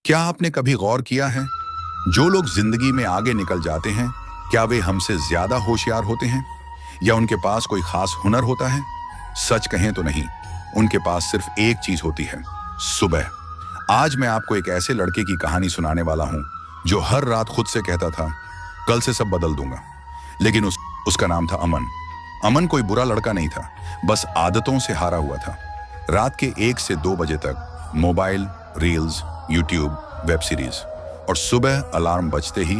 क्या आपने कभी गौर किया है, जो लोग जिंदगी में आगे निकल जाते हैं, क्या वे हमसे ज्यादा होशियार होते हैं या उनके पास कोई खास हुनर होता है? सच कहें तो नहीं, उनके पास सिर्फ एक चीज होती है, सुबह। आज मैं आपको एक ऐसे लड़के की कहानी सुनाने वाला हूं जो हर रात खुद से कहता था, कल से सब बदल दूंगा। लेकिन उसका नाम था अमन। अमन कोई बुरा लड़का नहीं था, बस आदतों से हारा हुआ था। रात के 1 से 2 बजे तक mobile, reels, YouTube, web series, और सुबह अलार्म बजते ही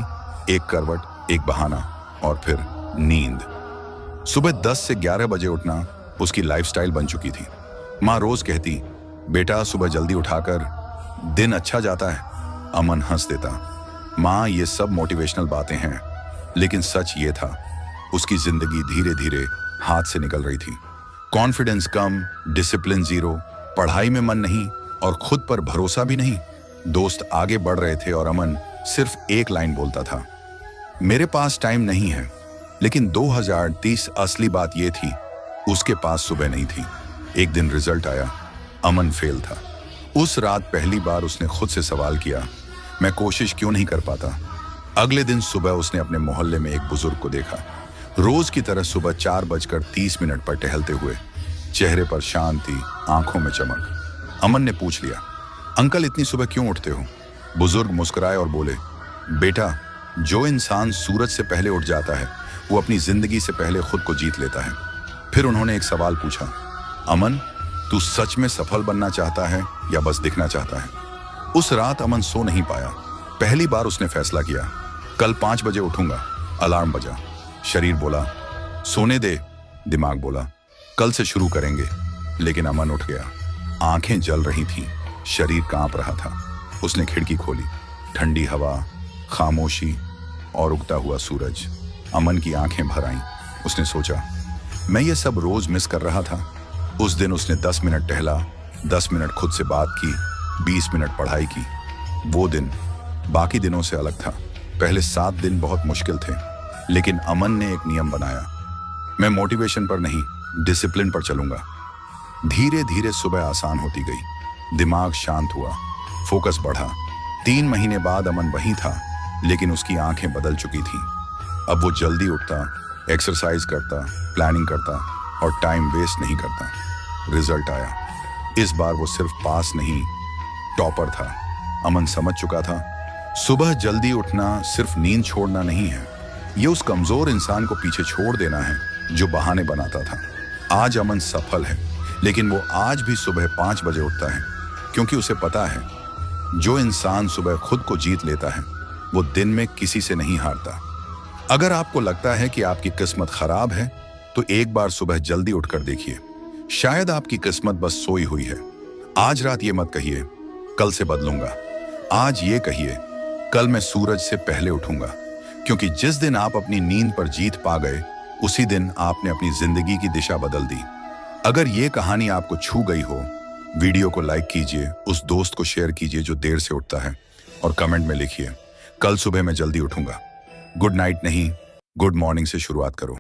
एक करवट, एक बहाना और फिर नींद। सुबह 10 से 11 बजे उठना उसकी लाइफस्टाइल बन चुकी थी। माँ रोज कहती, बेटा सुबह जल्दी उठाकर दिन अच्छा जाता है। अमन हंस देता, माँ ये सब मोटिवेशनल बातें हैं, लेकिन सच ये था, उसकी जिंदगी धीरे धीरे हाथ से निकल रही थी। कॉन्फिडेंस कम, डिसिप्लिन जीरो, पढ़ाई में मन नहीं और खुद पर भरोसा भी नहीं। दोस्त आगे बढ़ रहे थे और अमन सिर्फ एक लाइन बोलता था, मेरे पास टाइम नहीं है। लेकिन 2030 असली बात यह थी, उसके पास सुबह नहीं थी। एक दिन रिजल्ट आया, अमन फेल था। उस रात पहली बार उसने खुद से सवाल किया, मैं कोशिश क्यों नहीं कर पाता। अगले दिन सुबह उसने अपने मोहल्ले में एक बुजुर्ग को देखा, रोज की तरह सुबह 4:30 पर टहलते हुए, चेहरे पर शांति, आंखों में चमक। अमन ने पूछ लिया, अंकल इतनी सुबह क्यों उठते हो? बुजुर्ग मुस्कुराए और बोले, बेटा जो इंसान सूरज से पहले उठ जाता है वो अपनी जिंदगी से पहले खुद को जीत लेता है। फिर उन्होंने एक सवाल पूछा, अमन तू सच में सफल बनना चाहता है या बस दिखना चाहता है? उस रात अमन सो नहीं पाया। पहली बार उसने फैसला किया, कल 5 बजे उठूंगा। अलार्म बजा, शरीर बोला सोने दे, दिमाग बोला कल से शुरू करेंगे। लेकिन अमन उठ गया, आंखें जल रही थीं, शरीर कांप रहा था। उसने खिड़की खोली, ठंडी हवा, खामोशी और उगता हुआ सूरज। अमन की आंखें भर आईं। उसने सोचा, मैं ये सब रोज मिस कर रहा था। उस दिन उसने 10 मिनट टहला, 10 मिनट खुद से बात की, 20 मिनट पढ़ाई की। वो दिन बाकी दिनों से अलग था। पहले 7 दिन बहुत मुश्किल थे, लेकिन अमन ने एक नियम बनाया, मैं मोटिवेशन पर नहीं, डिसिप्लिन पर चलूंगा। धीरे धीरे सुबह आसान होती गई, दिमाग शांत हुआ, फोकस बढ़ा। 3 महीने बाद अमन वही था, लेकिन उसकी आंखें बदल चुकी थीं। अब वो जल्दी उठता, एक्सरसाइज करता, प्लानिंग करता और टाइम वेस्ट नहीं करता। रिजल्ट आया। इस बार वो सिर्फ पास नहीं, टॉपर था। अमन समझ चुका था, सुबह जल्दी उठना सिर्फ नींद छोड़ना नहीं है, ये उस कमजोर इंसान को पीछे छोड़ देना है जो बहाने बनाता था। आज अमन सफल है, लेकिन वो आज भी सुबह 5 बजे उठता है, क्योंकि उसे पता है, जो इंसान सुबह खुद को जीत लेता है वो दिन में किसी से नहीं हारता। अगर आपको लगता है कि आपकी किस्मत खराब है, तो एक बार सुबह जल्दी उठकर देखिए, शायद आपकी किस्मत बस सोई हुई है। आज रात ये मत कहिए, कल से बदलूंगा। आज ये कहिए, कल मैं सूरज से पहले उठूंगा। क्योंकि जिस दिन आप अपनी नींद पर जीत पा गए, उसी दिन आपने अपनी जिंदगी की दिशा बदल दी। अगर ये कहानी आपको छू गई हो, वीडियो को लाइक कीजिए, उस दोस्त को शेयर कीजिए जो देर से उठता है, और कमेंट में लिखिए, कल सुबह मैं जल्दी उठूंगा। गुड नाइट नहीं, गुड मॉर्निंग से शुरुआत करो।